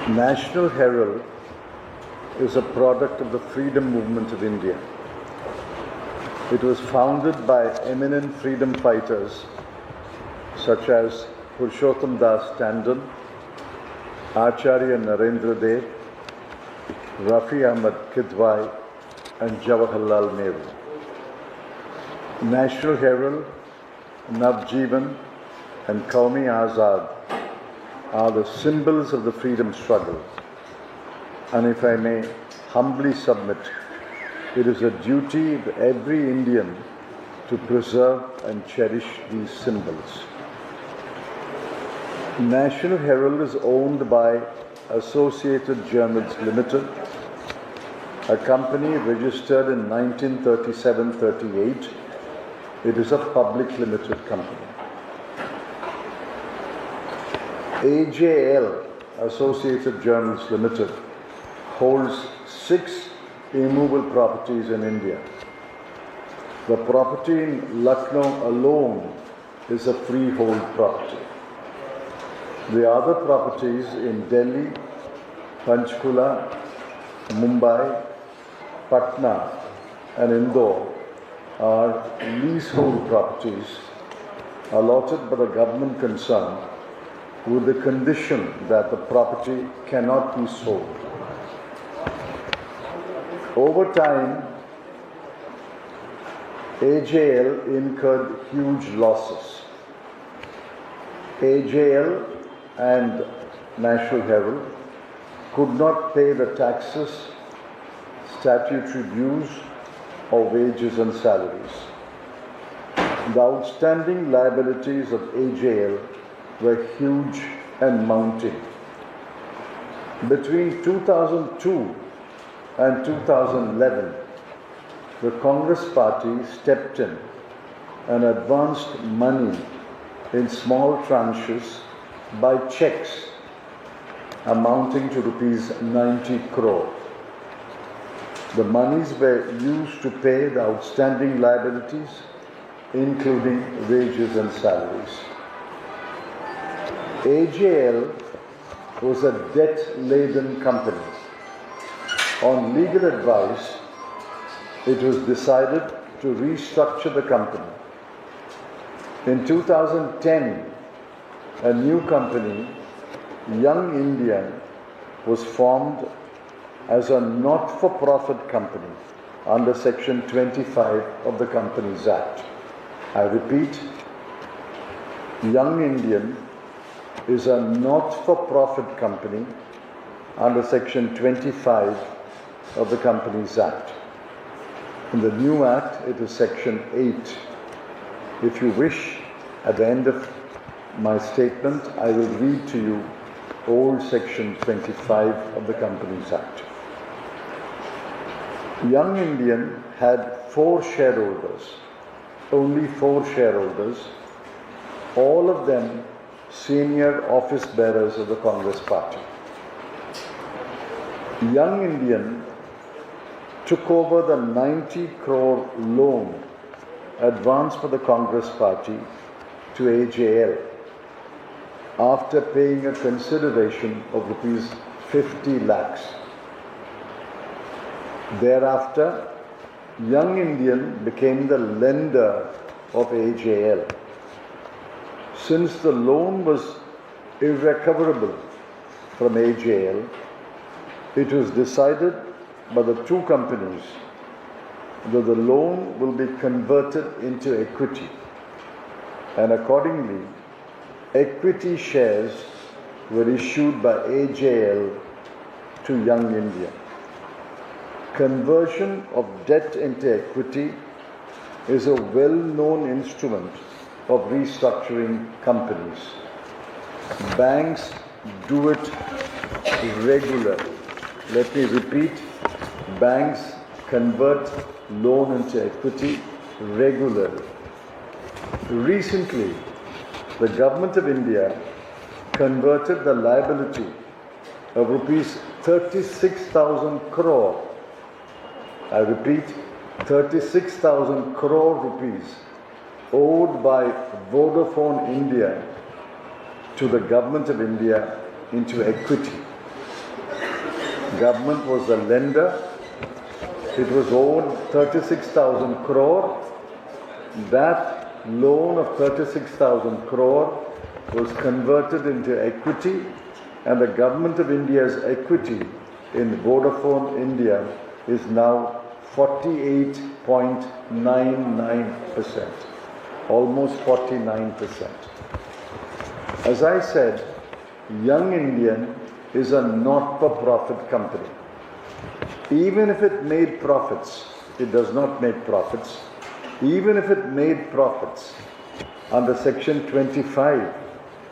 National Herald is a product of the freedom movement of India. It was founded by eminent freedom fighters such as Purushottam Das Tandon, Acharya Narendra Dev, Rafi Ahmad Kidwai, and Jawaharlal Nehru. National Herald, Navjeevan, and Qaumi Azad are the symbols of the freedom struggle. And if I may humbly submit, it is a duty of every Indian to preserve and cherish these symbols. National Herald is owned by Associated Journals Limited, a company registered in 1937-38. It is a public limited company. AJL, Associated Journals Limited, holds 6 immovable properties in India. The property in Lucknow alone is a freehold property. The other properties in Delhi, Panchkula, Mumbai, Patna, and Indore are leasehold properties allotted by the government concerned with the condition that the property cannot be sold. Over time, AJL incurred huge losses. AJL and National Herald could not pay the taxes, statutory dues, or wages and salaries. The outstanding liabilities of AJL were huge and mounting. Between 2002 and 2011, the Congress party stepped in and advanced money in small tranches by checks amounting to rupees 90 crore. The monies were used to pay the outstanding liabilities, including wages and salaries. AJL was a debt-laden company. On legal advice, it was decided to restructure the company. In 2010, a new company, Young India, was formed as a not-for-profit company under Section 25 of the Companies Act. I repeat, Young Indian is a not-for-profit company under Section 25 of the Companies Act. In the new Act, it is Section 8. If you wish, at the end of my statement, I will read to you old Section 25 of the Companies Act. Young Indian had 4 shareholders, only 4 shareholders, all of them senior office bearers of the Congress party. Young Indian took over the 90 crore loan advanced by the Congress party to AJL after paying a consideration of rupees 50 lakhs. Thereafter, Young Indian became the lender of AJL. Since the loan was irrecoverable from AJL, it was decided by the 2 companies that the loan will be converted into equity, and accordingly, equity shares were issued by AJL to Young India. Conversion of debt into equity is a well-known instrument of restructuring companies. Banks do it regularly. Let me repeat, banks convert loan into equity regularly. Recently, the Government of India converted the liability of rupees 36,000 crore. I repeat, 36,000 crore rupees owed by Vodafone India to the Government of India into equity. government was the lender. It was owed 36,000 crore. That loan of 36,000 crore was converted into equity, and the Government of India's equity in Vodafone India is now 48.99%, almost 49%. As I said, Young Indian is a not-for-profit company. Even if it made profits, it does not make profits. Even if it made profits under Section 25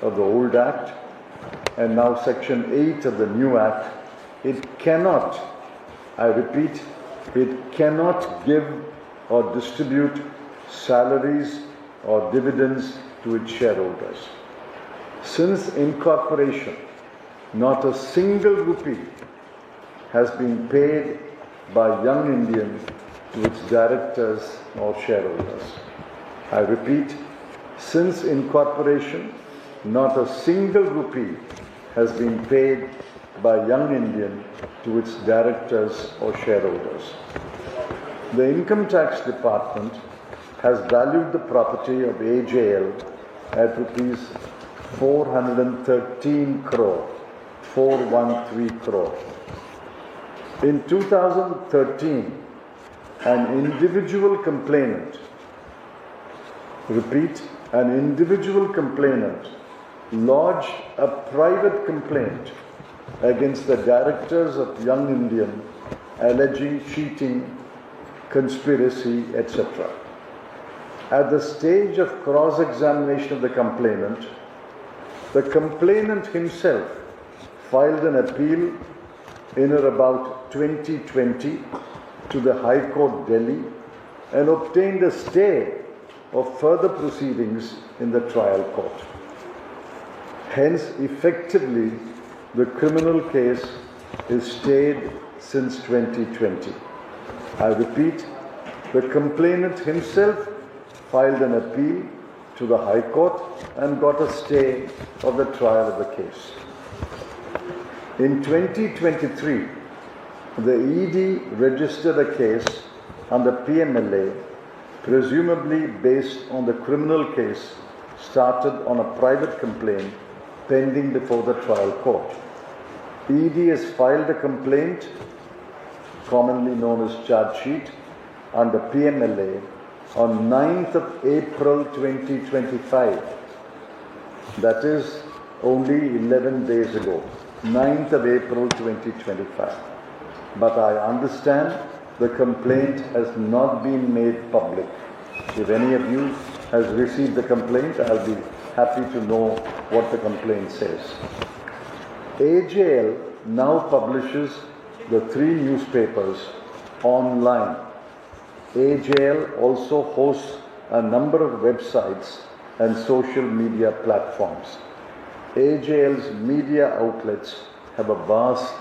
of the old Act and now Section 8 of the new Act, it cannot, I repeat, it cannot give or distribute salaries or dividends to its shareholders. Since incorporation, not a single rupee has been paid by Young Indian to its directors or shareholders. I repeat, since incorporation, not a single rupee has been paid by Young Indian to its directors or shareholders. The Income Tax Department has valued the property of AJL at rupees 413 crore, 413 crore. In 2013, an individual complainant, repeat, an individual complainant lodged a private complaint against the directors of Young Indian alleging cheating, conspiracy, etc. At the stage of cross-examination of the complainant himself filed an appeal in or about 2020 to the High Court, Delhi, and obtained a stay of further proceedings in the trial court. Hence, effectively, the criminal case is stayed since 2020. I repeat, the complainant himself filed an appeal to the High Court and got a stay of the trial of the case. In 2023, the ED registered a case under PMLA, presumably based on the criminal case started on a private complaint pending before the trial court. ED has filed a complaint, commonly known as charge sheet, under PMLA on 9th of April 2025. That is only 11 days ago, 9th of April 2025. But I understand the complaint has not been made public. If any of you has received the complaint, I'll be happy to know what the complaint says. AJL now publishes the 3 newspapers online. AJL also hosts a number of websites and social media platforms. AJL's media outlets have a vast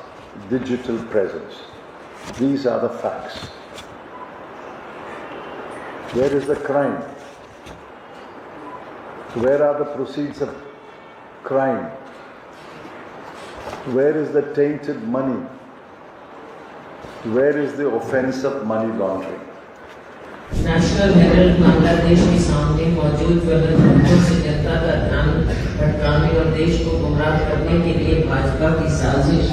digital presence. These are the facts. Where is the crime? Where are the proceeds of crime? Where is the tainted money? Where is the offense of money laundering? National Herald Bangladesh के सामने मौजूद गलत से जनता का ध्यान भटकाने और देश को गुमराह करने के लिए भाजपा की साजिश,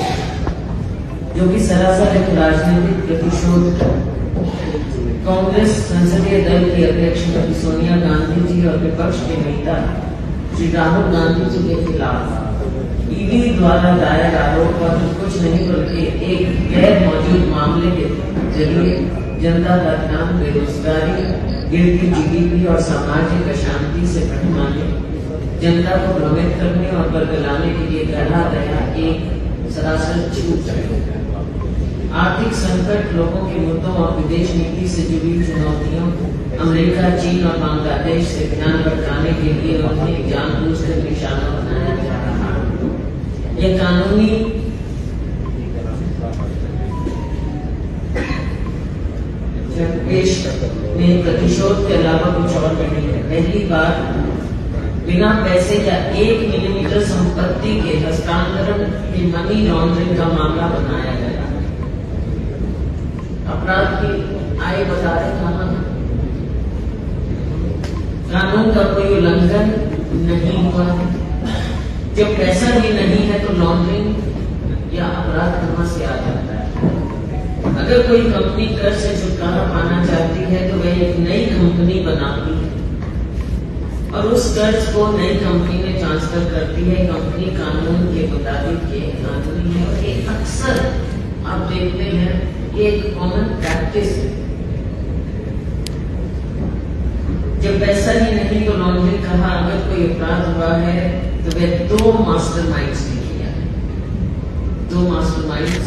जो कि सरासर एक राजनीतिक प्रतिशोध। कांग्रेस संसदीय दल की अध्यक्ष सोनिया गांधी जी और विपक्ष के नेता श्री राहुल गांधी जी के खिलाफ ईडी द्वारा दायर आरोप पत्र कुछ नहीं बल्कि एक गैर मौजूद मामले के जरिए जनता का ध्यान बेरोजगारी, गिरती जीडीपी और सामाजिक अशांति से भटकाने, जनता को भ्रमित करने और बरगलाने के लिए गढ़ा गया एक सरासर झूठ है। आर्थिक संकट, लोगों के मुद्दों और विदेश नीति से जुड़ी चुनौतियों, अमेरिका, चीन और बांग्लादेश से ध्यान भटकाने के लिए उन्हें जानबूझकर निशाना बनाया जा रहा है। यह कानूनी पेश में प्रतिशोध के अलावा कुछ और नहीं है। पहली बार बिना पैसे या 1 मिलीमीटर संपत्ति के हस्तांतरण की मनी लॉन्ड्रिंग का मामला बनाया गया। अपराध की आय बता रहे कहाँ है? कानून का कोई उल्लंघन नहीं हुआ है। जब पैसा ही नहीं है तो लॉन्ड्रिंग या अपराध कहां से आ जाता है? अगर कोई कंपनी कर से छुटकारा पाना चाहती है तो वह एक नई कंपनी बनाती है और उस कर्ज को नई कंपनी में ट्रांसफर करती है। कंपनी कानून के मुताबिक ये कानूनी है और ये अक्सर आप देखते हैं ये एक कॉमन प्रैक्टिस है। जब पैसा ही नहीं तो लॉन्ड्रिंग कहा। अगर कोई अपराध हुआ है तो वे 2 मास्टरमाइंड्स ने किया है। 2 मास्टरमाइंड्स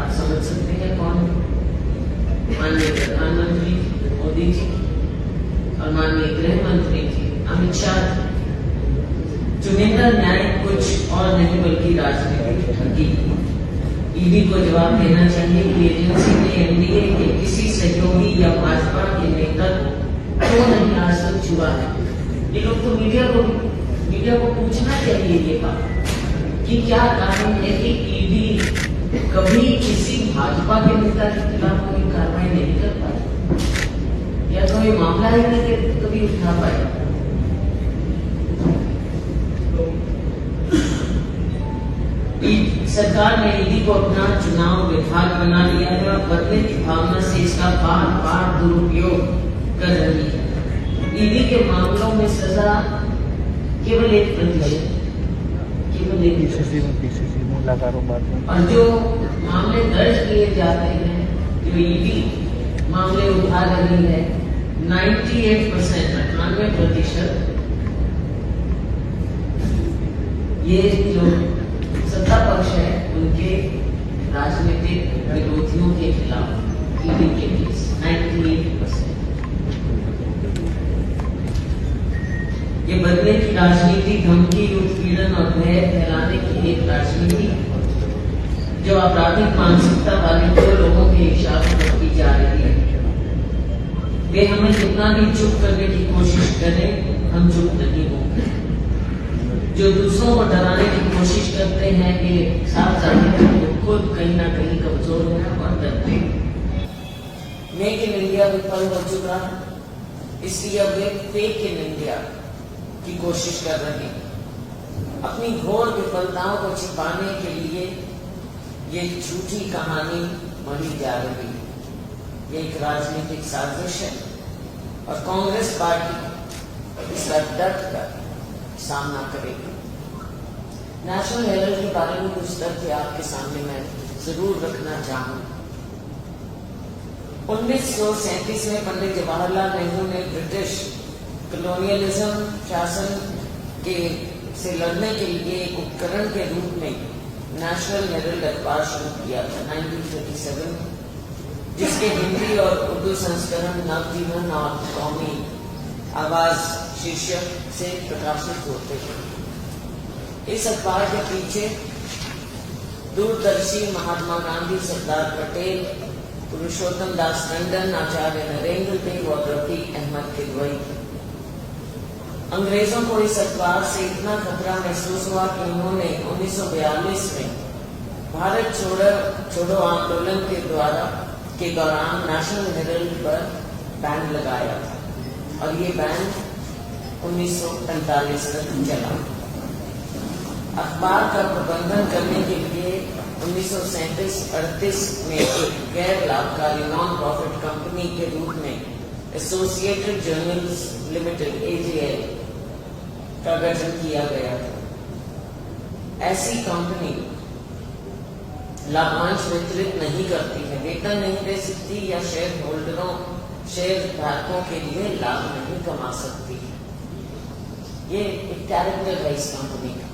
आप समझ सकते हैं कौन? माननीय प्रधानमंत्री मोदी जी और माननीय गृह मंत्री जी अमित शाह। चुनिंदा न्याय कुछ और नहीं बल्कि राजनीतिक ठगी। ईडी को जवाब देना चाहिए कि एजेंसी ने एनडीए के किसी सहयोगी या भाजपा के नेता क्यों नहीं आज तक छुआ है। ये लोग तो मीडिया को पूछना चाहिए ये बात कि क्या कारण है कि ईडी कभी किसी भाजपा के नेता के खिलाफ कोई कार्रवाई नहीं कर पाई या कोई मामला ही नहीं कभी उठा पाया। सरकार ने ईडी को अपना चुनाव विभाग बना लिया है और बदले की भावना से इसका बार बार दुरुपयोग कर रही है। ईडी के मामलों में सजा केवल 1%, केवल 1%। और जो मामले दर्ज किए जाते हैं, जो ईडी मामले उठा रही है, 98%, 98% ये जो सत्ता पक्ष है उनके राजनीतिक विरोधियों के खिलाफ ईडी के केस 98%। ये बदले की राजनीति, धमकी, उत्पीड़न और भय फैलाने की एक राजनीति जो आपराधिक मानसिकता वाले 2 लोगों के इशारों पर की जा रही है। वे हमें कितना भी चुप करने की कोशिश करें, हम चुप नहीं होंगे। जो दूसरों को डराने की कोशिश करते हैं ये साफ जाहिर है वो खुद कहीं ना कहीं कमजोर हैं और डरते हैं। मेक इन इंडिया विफल हो चुका है, इसलिए अब वे फेक इन इंडिया की कोशिश कर रहे हैं। अपनी घोर विफलताओं को छिपाने के लिए ये झूठी कहानी बनी जा रही है। ये एक राजनीतिक साजिश है और कांग्रेस पार्टी इसका डट कर सामना करेगी। नेशनल हेराल्ड के बारे में कुछ तथ्य आपके सामने मैं जरूर रखना चाहूंगा। 1937 में पंडित जवाहरलाल नेहरू ने ब्रिटिश कॉलोनियलिज्म शासन के से लड़ने के लिए एक उपकरण के रूप में नेशनल हेराल्ड अखबार शुरू किया था 1937, जिसके हिंदी और उर्दू संस्करण नवजीवन और कौमी आवाज शीर्षक से प्रकाशित होते हैं। इस अखबार के पीछे दूरदर्शी महात्मा गांधी, सरदार पटेल, पुरुषोत्तम दास टंडन, आचार्य नरेंद्र देव और रफी अहमद किदवई। अंग्रेजों को इस अखबार से इतना खतरा महसूस हुआ कि उन्होंने 1942 में भारत छोड़ो आंदोलन के दौरान नेशनल हेराल्ड पर बैन लगाया था और ये बैन 1945 तक चला। अखबार का प्रबंधन करने के लिए 1937-38 में एक गैर लाभकारी नॉन प्रॉफिट कंपनी के रूप में एसोसिएटेड जर्नल्स लिमिटेड (AJL) का गठन किया गया था। ऐसी कंपनी लाभांश वितरित नहीं करती है, वेतन नहीं दे सकती या शेयर धारकों के लिए लाभ नहीं कमा सकती। ये एक कैरेक्टर है इस कंपनी का।